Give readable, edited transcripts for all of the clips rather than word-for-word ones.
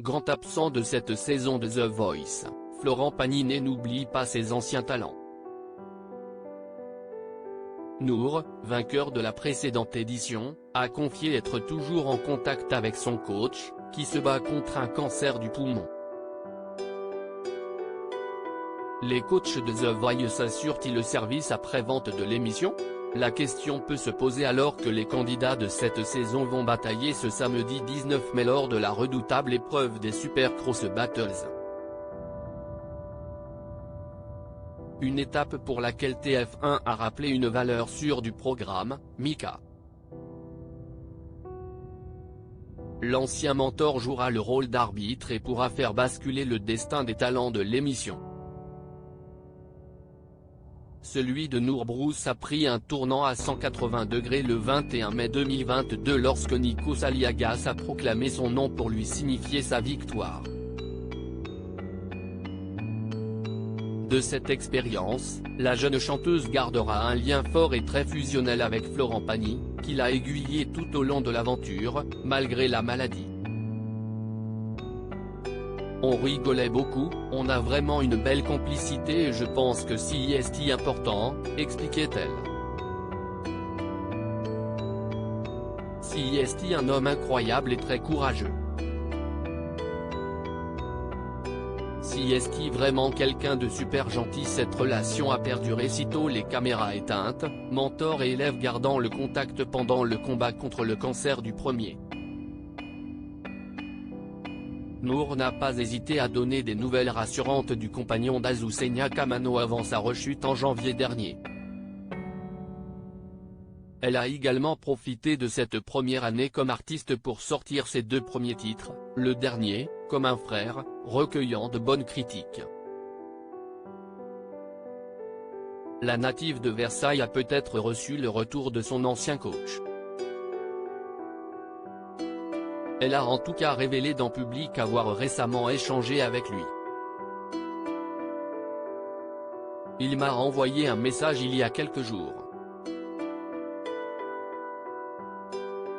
grand absent de cette saison de The Voice, Florent Pagny n'oublie pas ses anciens talents. Nour, vainqueur de la précédente édition, a confié être toujours en contact avec son coach, qui se bat contre un cancer du poumon. Les coachs de The Voice assurent-ils le service après-vente de l'émission? La question peut se poser alors que les candidats de cette saison vont batailler ce samedi 19 mai lors de la redoutable épreuve des Supercross Battles. Une étape pour laquelle TF1 a rappelé une valeur sûre du programme, Mika. L'ancien mentor jouera le rôle d'arbitre et pourra faire basculer le destin des talents de l'émission. Celui de Nour Brousse a pris un tournant à 180 degrés le 21 mai 2022 lorsque Nikos Aliagas a proclamé son nom pour lui signifier sa victoire. De cette expérience, la jeune chanteuse gardera un lien fort et très fusionnel avec Florent Pagny, qui l'a aiguillé tout au long de l'aventure, malgré la maladie. On rigolait beaucoup, on a vraiment une belle complicité et je pense que c'est important, expliquait-elle. C'est un homme incroyable et très courageux. C'est vraiment quelqu'un de super gentil. Cette relation a perduré sitôt les caméras éteintes, mentor et élève gardant le contact pendant le combat contre le cancer du premier. Nour n'a pas hésité à donner des nouvelles rassurantes du compagnon d'Azucena Kamano avant sa rechute en janvier dernier. Elle a également profité de cette première année comme artiste pour sortir ses 2 premiers titres, le dernier, Comme un frère, recueillant de bonnes critiques. La native de Versailles a peut-être reçu le retour de son ancien coach. Elle a en tout cas révélé dans public avoir récemment échangé avec lui. Il m'a envoyé un message il y a quelques jours.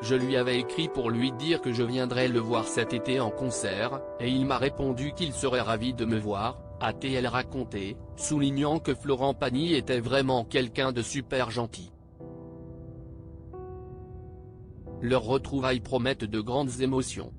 Je lui avais écrit pour lui dire que je viendrais le voir cet été en concert, et il m'a répondu qu'il serait ravi de me voir, a-t-elle raconté, soulignant que Florent Pagny était vraiment quelqu'un de super gentil. Leurs retrouvailles promettent de grandes émotions.